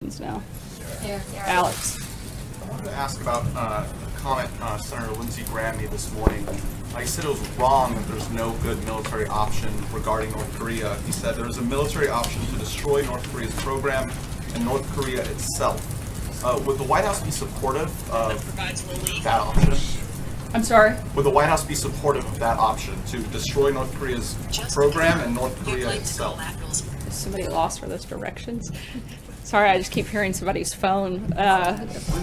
now. Alex. I wanted to ask about a comment Senator Lindsey Graham made this morning. He said it was wrong that there's no good military option regarding North Korea. He said there's a military option to destroy North Korea's program and North Korea itself. Would the White House be supportive of that option? I'm sorry? Would the White House be supportive of that option to destroy North Korea's program and North Korea itself? Is somebody lost for those directions? Sorry, I just keep hearing somebody's phone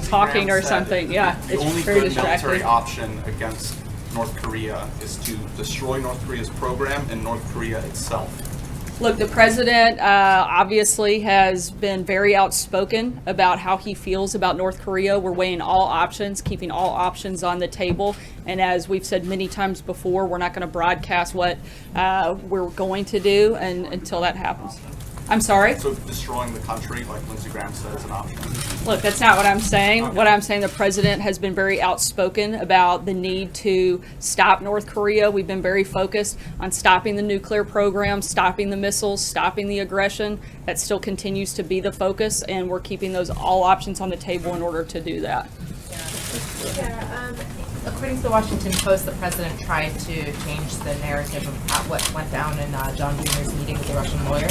talking or something. Yeah, the it's only very good distracting. military option against North Korea is to destroy North Korea's program and North Korea itself. Look, the president obviously has been very outspoken about how he feels about North Korea. We're weighing all options, keeping all options on the table. And as we've said many times before, we're not going to broadcast what we're going to do until that happens. I'm sorry? So destroying the country, like Lindsey Graham said, is an option. Look, that's not what I'm saying. Okay. What I'm saying, the president has been very outspoken about the need to stop North Korea. We've been very focused on stopping the nuclear program, stopping the missiles, stopping the aggression. That still continues to be the focus, and we're keeping those all options on the table in order to do that. According to the Washington Post, the president tried to change the narrative of what went down in John Jr.'s meeting with the Russian lawyer.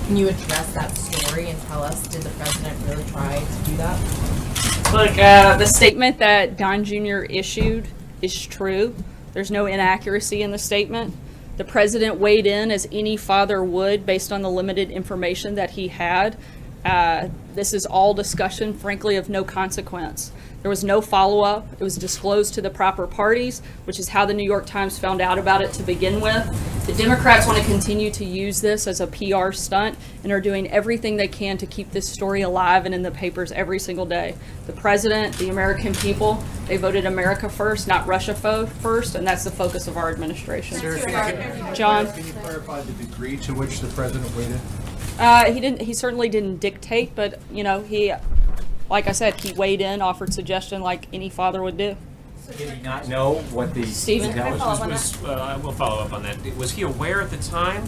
Can you address that story and tell us, did the president really try to do that? Look, the statement that Don Jr. issued is true. There's no inaccuracy in the statement. The president weighed in as any father would based on the limited information that he had. This is all discussion, frankly, of no consequence. There was no follow-up. It was disclosed to the proper parties, which is how the New York Times found out about it to begin with. The Democrats want to continue to use this as a PR stunt and are doing everything they can to keep this story alive and in the papers every single day. The president, the American people, they voted America first, not Russia first, and that's the focus of our administration. John? Can you clarify the degree to which the president waited? He certainly didn't dictate, but, you know, like I said, he weighed in, offered suggestion like any father would do. Did he not know what the Stephen, intelligence was? I will follow up on that. Was he aware at the time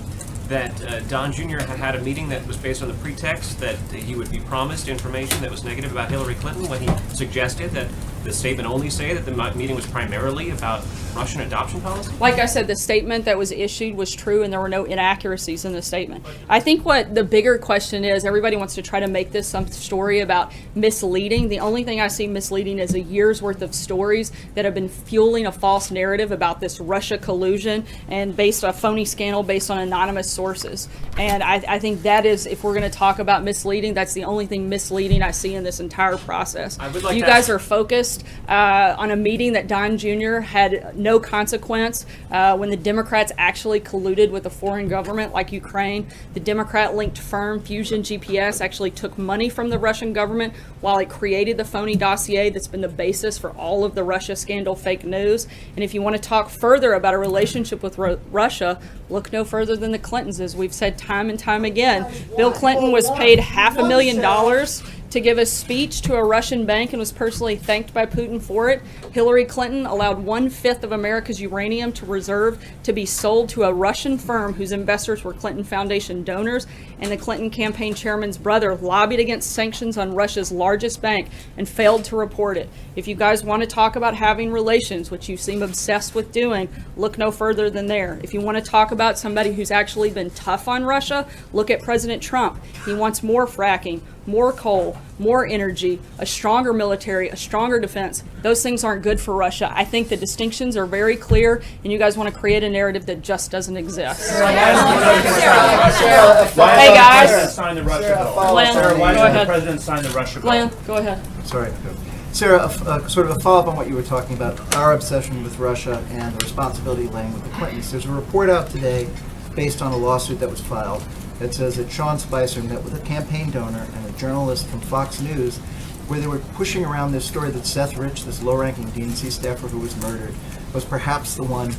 that Don Jr. had a meeting that was based on the pretext that he would be promised information that was negative about Hillary Clinton when he suggested that the statement only say that the meeting was primarily about Russian adoption policy? Like I said, the statement that was issued was true and there were no inaccuracies in the statement. I think what the bigger question is, everybody wants to try to make this some story about misleading. The only thing I see misleading is a year's worth of stories that have been fueling a false narrative about this Russia collusion and based on a phony scandal based on anonymous sources. And I think that is, if we're going to talk about misleading, that's the only thing misleading I see in this entire process. You guys are focused on a meeting that Don Jr. had no consequence when the Democrats actually colluded with a foreign government like Ukraine. The Democrat-linked firm Fusion GPS actually took money from the Russian government while it created the phony dossier that's been the basis for all of the Russia scandal fake news. And if you want to talk further about a relationship with Russia, look no further than the Clintons. As we've said time and time again, Bill Clinton was paid $500,000 to give a speech to a Russian bank and was personally thanked by Putin for it. Hillary Clinton allowed 1/5 of America's uranium to reserve to be sold to a Russian firm whose investors were Clinton Foundation donors, and the Clinton campaign chairman's brother lobbied against sanctions on Russia's largest bank and failed to report it. If you guys want to talk about having relations, which you seem obsessed with doing, look no further than there. If you want to talk about somebody who's actually been tough on Russia, look at President Trump. He wants more fracking, more coal, more energy, a stronger military, a stronger defense. Those things aren't good for Russia. I think the distinctions are very clear, and you guys want to create a narrative that just doesn't exist. Hey guys. Sign the Russia bill. Glenn, Why go did the ahead. president sign the Russia bill? Glenn, go ahead. Sorry. Sarah, sort of a follow-up on what you were talking about, our obsession with Russia and the responsibility laying with the Clintons. There's a report out today based on a lawsuit that was filed that says that Sean Spicer met with a campaign donor and a journalist from Fox News where they were pushing around this story that Seth Rich, this low-ranking DNC staffer who was murdered, was perhaps the one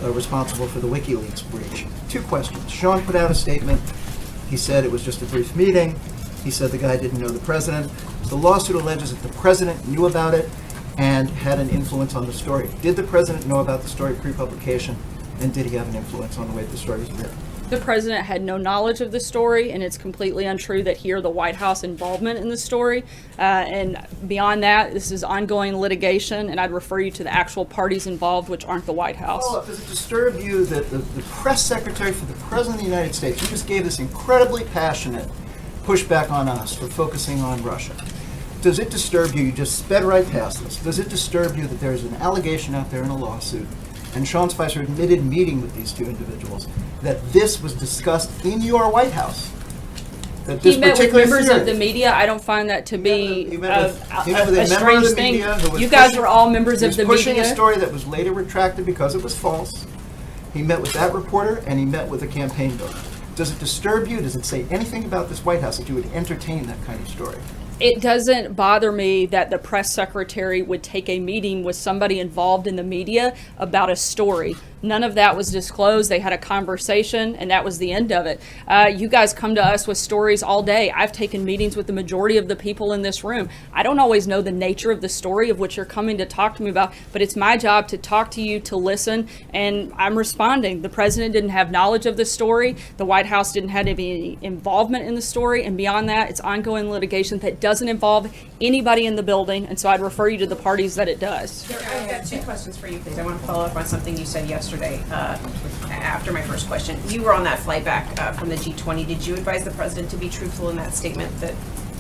responsible for the WikiLeaks breach. Two questions. Sean put out a statement. He said it was just a brief meeting. He said the guy didn't know the president. The lawsuit alleges that the president knew about it and had an influence on the story. Did the president know about the story pre-publication, and did he have an influence on the way the story was written? The president had no knowledge of the story, and it's completely untrue that he or the White House involvement in the story. And beyond that, this is ongoing litigation, and I'd refer you to the actual parties involved, which aren't the White House. Does it disturb you that the press secretary for the President of the United States, who just gave this incredibly passionate pushback on us for focusing on Russia, does it disturb you, you just sped right past this, does it disturb you that there's an allegation out there in a lawsuit, and Sean Spicer admitted meeting with these two individuals, that this was discussed in your White House? That this He met with particular members theory- of the media. I don't find that to be He met with a a member of strange the thing. media who was You guys pushing- were all members he of was the pushing a media. story that was later retracted because it was false. He met with that reporter, and he met with a campaign builder. Does it disturb you? Does it say anything about this White House that you would entertain that kind of story? It doesn't bother me that the press secretary would take a meeting with somebody involved in the media about a story. None of that was disclosed. They had a conversation, and that was the end of it. You guys come to us with stories all day. I've taken meetings with the majority of the people in this room. I don't always know the nature of the story of which you're coming to talk to me about, but it's my job to talk to you, to listen, and I'm responding. The president didn't have knowledge of the story. The White House didn't have any involvement in the story, and beyond that, it's ongoing litigation that doesn't involve anybody in the building, and so I'd refer you to the parties that it does. I've got two questions for you, please. I want to follow up on something you said yesterday after my first question. You were on that flight back from the G20. Did you advise the president to be truthful in that statement that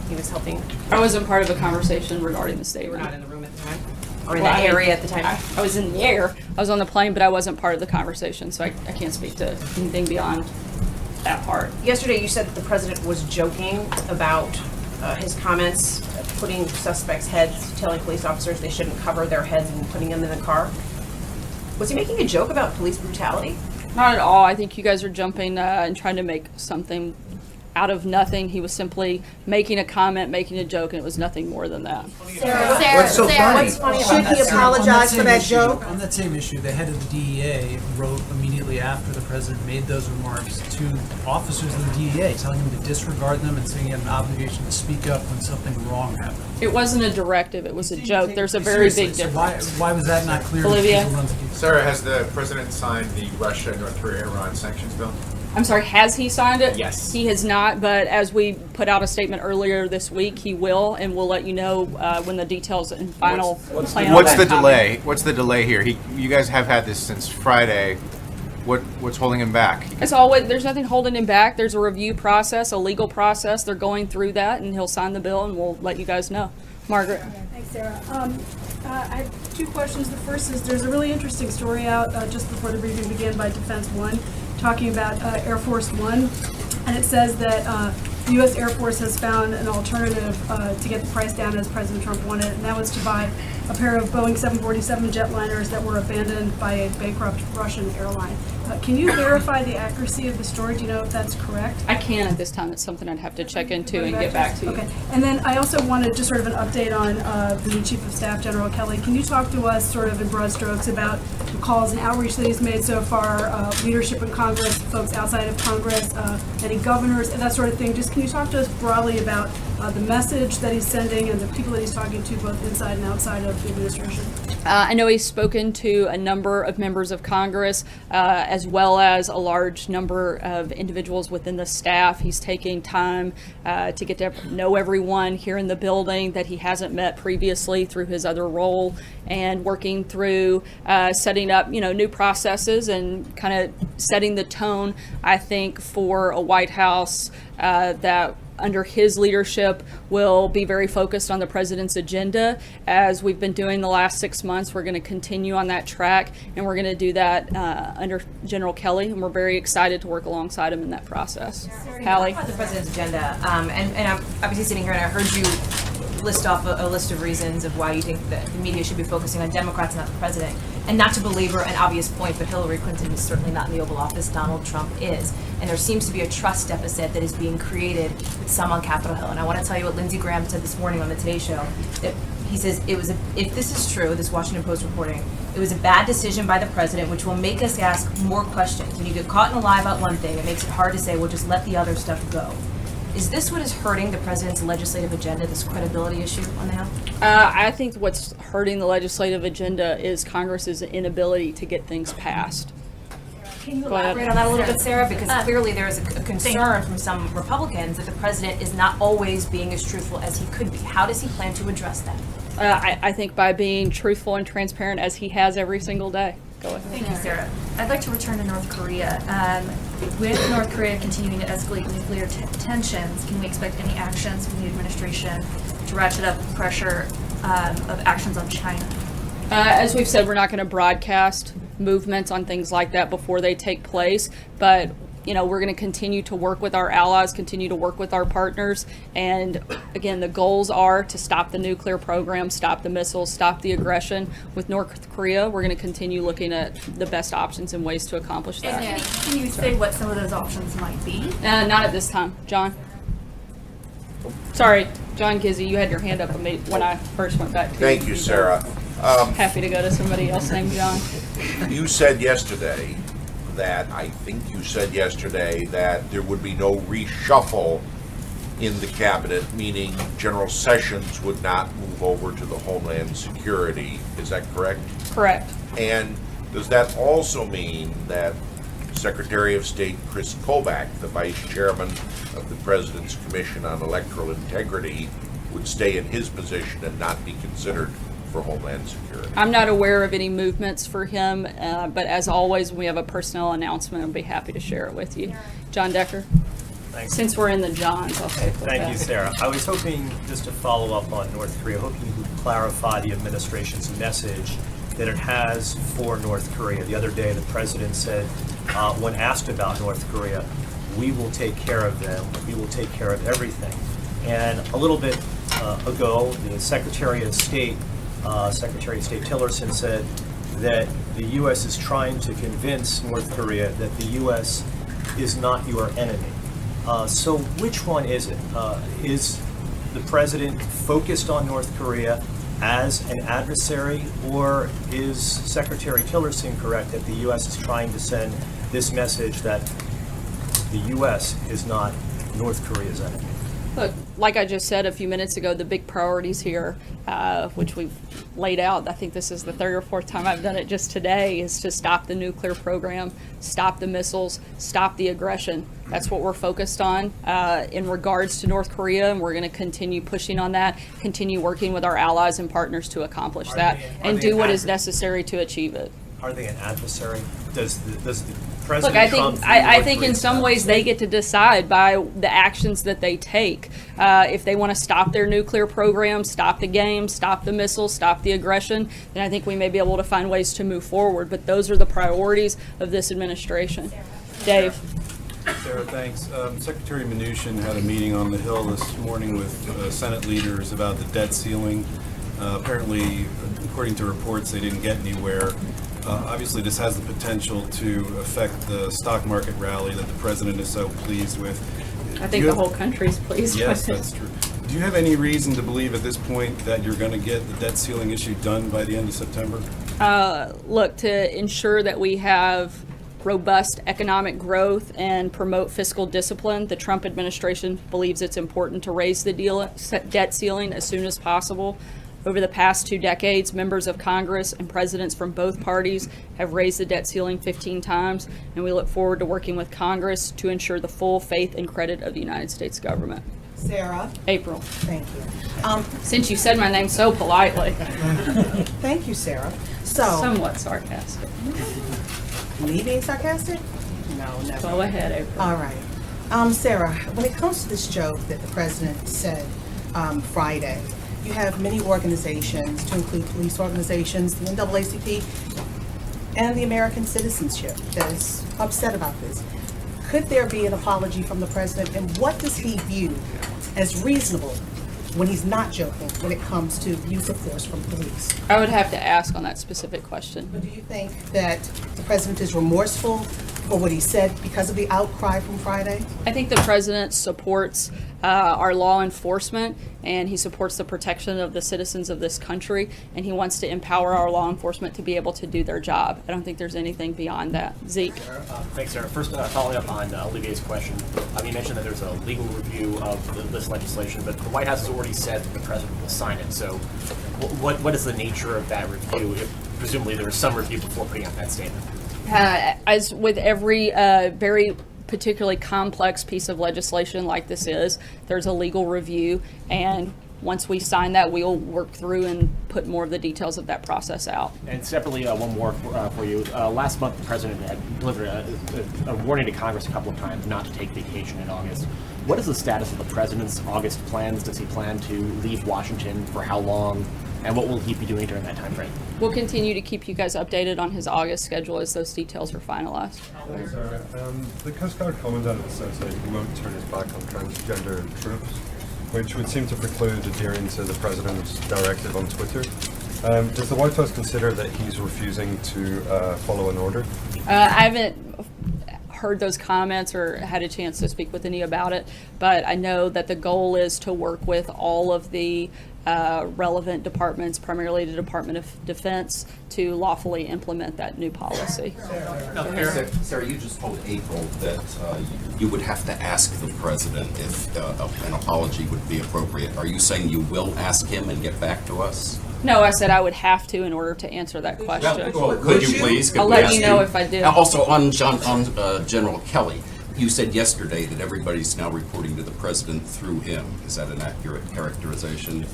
he was helping? I wasn't part of a conversation regarding the You were statement. not in the room at the time? Or in Well, that I mean, area at the time? I was in the air. I was on the plane, but I wasn't part of the conversation, so I can't speak to anything beyond that part. Yesterday, you said that the president was joking about his comments, putting suspects' heads, telling police officers they shouldn't cover their heads and putting them in the car. Was he making a joke about police brutality? Not at all. I think you guys are jumping and trying to make something out of nothing. He was simply making a comment, making a joke, and it was nothing more than that. What's so funny? What's funny about Should that? he apologize for that issue, joke? On that same issue, the head of the DEA wrote immediately after the president made those remarks to officers of the DEA, telling them to disregard them and saying he had an obligation to speak up when something wrong happened. It wasn't a directive. It was a joke. There's a very big Seriously, so difference. why was that not clear? to Olivia? people on the DEA? Sarah, has the president signed the Russia, North Korea, Iran sanctions bill? I'm sorry, has he signed it? Yes. He has not, but as we put out a statement earlier this week, he will, and we'll let you know when the details and final plan. What's on the that come. delay? What's the delay here? You guys have had this since Friday. What's holding him back? It's always, there's nothing holding him back. There's a review process, a legal process. They're going through that, and he'll sign the bill, and we'll let you guys know. Margaret. Thanks, Sarah. I have two questions. The first is there's a really interesting story out just before the briefing began by Defense One talking about Air Force One, and it says that the U.S. Air Force has found an alternative to get the price down as President Trump wanted, and that was to buy a pair of Boeing 747 jetliners that were abandoned by a bankrupt Russian airline. Can you verify the accuracy of the story? Do you know if that's correct? I can at this time. It's something I'd have to check into and get back to you. Okay. And then I also wanted just sort of an update on the new Chief of Staff, General Kelly. Can you talk to us sort of in broad strokes about the calls and outreach that he's made so far, leadership in Congress, folks outside of Congress, any governors, and that sort of thing? Just can you talk to us broadly about the message that he's sending and the people that he's talking to both inside and outside of the administration? I know he's spoken to a number of members of Congress, as well as a large number of individuals within the staff. He's taking time to get to know everyone here in the building that he hasn't met previously through his other role, and working through setting up, new processes and kind of setting the tone, I think, for a White House that under his leadership will be very focused on the president's agenda. As we've been doing the last 6 months, we're going to continue on that track, and we're going to do that under General Kelly, and we're very excited to work alongside him in that process. Hallie? About the president's agenda, and I'm obviously sitting here and I heard you list off a list of reasons of why you think that the media should be focusing on Democrats, not the president. And not to belabor an obvious point, but Hillary Clinton is certainly not in the Oval Office. Donald Trump is. And there seems to be a trust deficit that is being created with some on Capitol Hill. And I want to tell you what Lindsey Graham said this morning on the Today Show. That he says if this is true, this Washington Post reporting, it was a bad decision by the president, which will make us ask more questions. When you get caught in a lie about one thing, it makes it hard to say, well, just let the other stuff go. Is this what is hurting the president's legislative agenda, this credibility issue on the Hill? I think what's hurting the legislative agenda is Congress's inability to get things passed. Can you Go ahead. elaborate on that a little bit, Sarah? Because clearly there is a concern from some Republicans that the president is not always being as truthful as he could be. How does he plan to address that? I think by being truthful and transparent as he has every single day. Go ahead. Thank you, Sarah. I'd like to return to North Korea. With North Korea continuing to escalate nuclear tensions, can we expect any actions from the administration to ratchet up pressure of actions on China? As we've said, we're not going to broadcast movements on things like that before they take place, but we're going to continue to work with our allies, continue to work with our partners, and again, the goals are to stop the nuclear program, stop the missiles, stop the aggression. With North Korea, we're going to continue looking at the best options and ways to accomplish that. And can you say what some of those options might be? Not at this time. John? Sorry, John Gizzy, you had your hand up when I first went back to you. Thank you, Sarah. Happy to go to somebody else named John. You said yesterday I think you said yesterday that there would be no reshuffle in the cabinet, meaning General Sessions would not move over to the Homeland Security. Is that correct? Correct. And does that also mean that Secretary of State Chris Kobach, the Vice Chairman of the President's Commission on Electoral Integrity, would stay in his position and not be considered for Homeland Security? I'm not aware of any movements for him, but as always, when we have a personnel announcement, I'll be happy to share it with you. John Decker? Thanks. Since we're in the Johns, I'll take with Thank that. you, Sarah. I was hoping just to follow up on North Korea, hoping you could clarify the administration's message that it has for North Korea. The other day, the president said, when asked about North Korea, we will take care of them, we will take care of everything. And a little bit ago, the Secretary of State Tillerson said that the U.S. is trying to convince North Korea that the U.S. is not your enemy. So which one is it? Is the president focused on North Korea as an adversary, or is Secretary Tillerson correct that the U.S. is trying to send this message that the U.S. is not North Korea's enemy? Look, like I just said a few minutes ago, the big priorities here, which we've laid out, I think this is the third or fourth time I've done it just today, is to stop the nuclear program, stop the missiles, stop the aggression. That's what we're focused on in regards to North Korea, and we're going to continue pushing on that, continue working with our allies and partners to accomplish that, and do what is necessary to achieve it. Are they an adversary? Does the Look, President Trump I think in some ways they get to decide by the actions that they take. If they want to stop their nuclear program, stop the game, stop the missiles, stop the aggression, then I think we may be able to find ways to move forward. But those are the priorities of this administration. Dave. Sarah, thanks. Secretary Mnuchin had a meeting on the Hill this morning with Senate leaders about the debt ceiling. Apparently, according to reports, they didn't get anywhere. Obviously, this has the potential to affect the stock market rally that the president is so pleased with. I think the whole country's pleased yes, with it. Yes, that's true. Do you have any reason to believe at this point that you're going to get the debt ceiling issue done by the end of September? Look, to ensure that we have robust economic growth and promote fiscal discipline, the Trump administration believes it's important to raise the debt ceiling as soon as possible. Over the past 2 decades, members of Congress and presidents from both parties have raised the debt ceiling 15 times, and we look forward to working with Congress to ensure the full faith and credit of the United States government. Sarah. April. Thank you. Since you said my name so politely. Thank you, Sarah. So. Somewhat sarcastic. Me being sarcastic? No, never. Go ahead, April. All right. Sarah, when it comes to this joke that the president said Friday, you have many organizations, to include police organizations, the NAACP, and the American Citizenship that is upset about this. Could there be an apology from the president, and what does he view as reasonable when he's not joking when it comes to use of force from police? I would have to ask on that specific question. But do you think that the president is remorseful for what he said because of the outcry from Friday? I think the president supports our law enforcement, and he supports the protection of the citizens of this country, and he wants to empower our law enforcement to be able to do their job. I don't think there's anything beyond that. Zeke. Thanks, Sarah. First, following up on Olivier's question, you mentioned that there's a legal review of this legislation, but the White House has already said that the president will sign it. So what is the nature of that review? If presumably there was some review before putting out that statement. As with every very particularly complex piece of legislation like this is, there's a legal review, and once we sign that, we'll work through and put more of the details of that process out. And separately, one more for you. Last month, the president had delivered a warning to Congress a couple of times not to take vacation in August. What is the status of the president's August plans? Does he plan to leave Washington? For how long? And what will he be doing during that time frame? We'll continue to keep you guys updated on his August schedule as those details are finalized. The Coast Guard Commandant says that he won't turn his back on transgender troops, which would seem to preclude adhering to the president's directive on Twitter. Does the White House consider that he's refusing to follow an order? I haven't heard those comments or had a chance to speak with any about it, but I know that the goal is to work with all of the relevant departments, primarily the Department of Defense, to lawfully implement that new policy. Sarah, you just told April that you would have to ask the president if an apology would be appropriate. Are you saying you will ask him and get back to us? No, I said I would have to in order to answer that question. Well, could you please? I'll let you know if I do. Also, on General Kelly, you said yesterday that everybody's now reporting to the president through him. Is that an accurate characterization?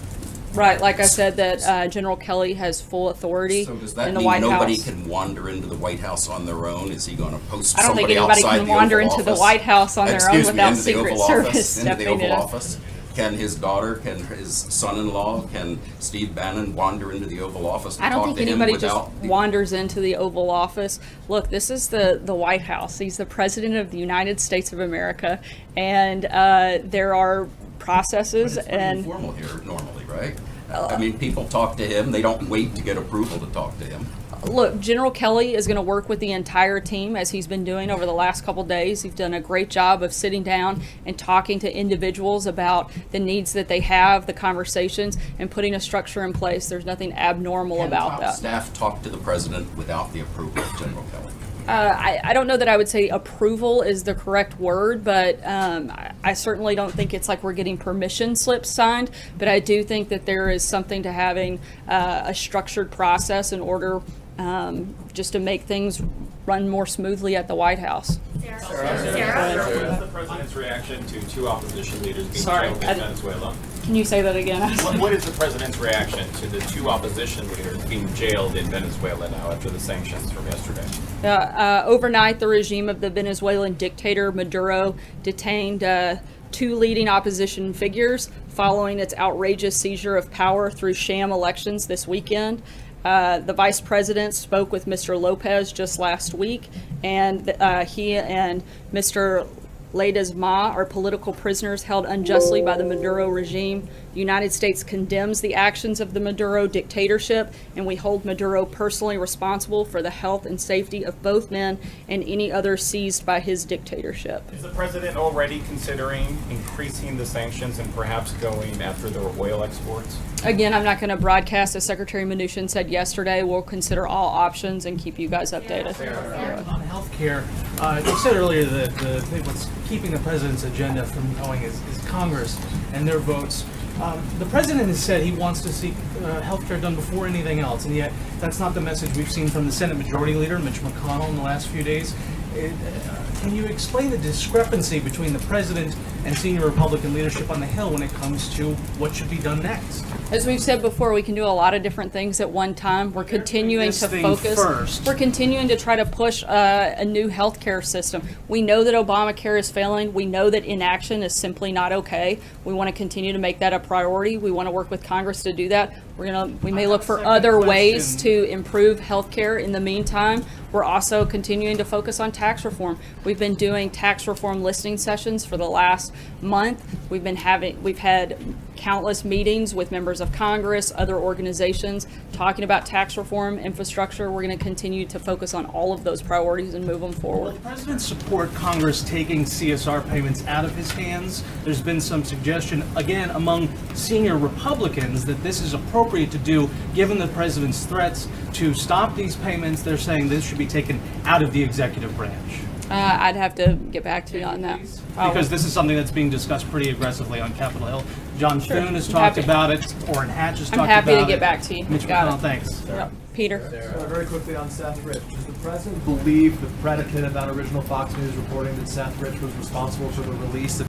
Right, like I said, that General Kelly has full authority So does that in the mean White nobody House. can wander into the White House on their own? Is he going to post I don't think somebody anybody outside can the wander Oval into the Office? White House on their own Excuse me, without into the Secret Oval Service Office, into the stepping in. Oval Office? Can his daughter, can his son-in-law, can Steve Bannon wander into the Oval Office to I don't talk think to him anybody just without the- wanders into the Oval Office. Look, this is the White House. He's the President of the United States of America, and there are processes But it's pretty and informal here normally, right? I mean, people talk to him. They don't wait to get approval to talk to him. look, General Kelly is going to work with the entire team as he's been doing over the last couple days. He's done a great job of sitting down and talking to individuals about the needs that they have, the conversations, and putting a structure in place. There's nothing abnormal Can about top that. staff talk to the president without the approval of General Kelly? I don't know that I would say approval is the correct word, but I certainly don't think it's like we're getting permission slips signed. But I do think that there is something to having a structured process in order just to make things run more smoothly at the White House. What is the president's reaction to two opposition leaders being jailed in Venezuela? Can you say that again? What is the president's reaction to the two opposition leaders being jailed in Venezuela now after the sanctions from yesterday? Overnight, the regime of the Venezuelan dictator Maduro detained two leading opposition figures following its outrageous seizure of power through sham elections this weekend. The vice president spoke with Mr. Lopez just last week, and he and Mr. Ledesma are political prisoners held unjustly by the Maduro regime. The United States condemns the actions of the Maduro dictatorship, and we hold Maduro personally responsible for the health and safety of both men and any others seized by his dictatorship. Is the president already considering increasing the sanctions and perhaps going after their oil exports? Again, I'm not going to broadcast, as Secretary Mnuchin said yesterday. We'll consider all options and keep you guys updated. On healthcare, you said earlier that what's keeping the president's agenda from going is Congress and their votes. The president has said he wants to see healthcare done before anything else, and yet that's not the message we've seen from the Senate Majority Leader, Mitch McConnell, in the last few days. Can you explain the discrepancy between the president and senior Republican leadership on the Hill when it comes to what should be done next? As we've said before, we can do a lot of different things at one time. We're continuing to focus. First. We're continuing to try to push a new healthcare system. We know that Obamacare is failing. We know that inaction is simply not okay. We want to continue to make that a priority. We want to work with Congress to do that. We may look for other ways to improve healthcare in the meantime. We're also continuing to focus on tax reform. We've been doing tax reform listening sessions for the last month. We've had countless meetings with members of Congress, other organizations, talking about tax reform, infrastructure. We're going to continue to focus on all of those priorities and move them forward. Will the president support Congress taking CSR payments out of his hands? There's been some suggestion, again, among senior Republicans that this is appropriate to do given the president's threats to stop these payments. They're saying this should be taken out of the executive branch. I'd have to get back to you on that. Because this is something that's being discussed pretty aggressively on Capitol Hill. John Sure. Thune has I'm talked happy. about it. Orrin Hatch has I'm talked about it. happy to get back to you. Mitch Got McConnell, it. thanks. Yep. Peter? Very quickly on Seth Rich. Does the president believe the predicate of that original Fox News reporting that Seth Rich was responsible for the release of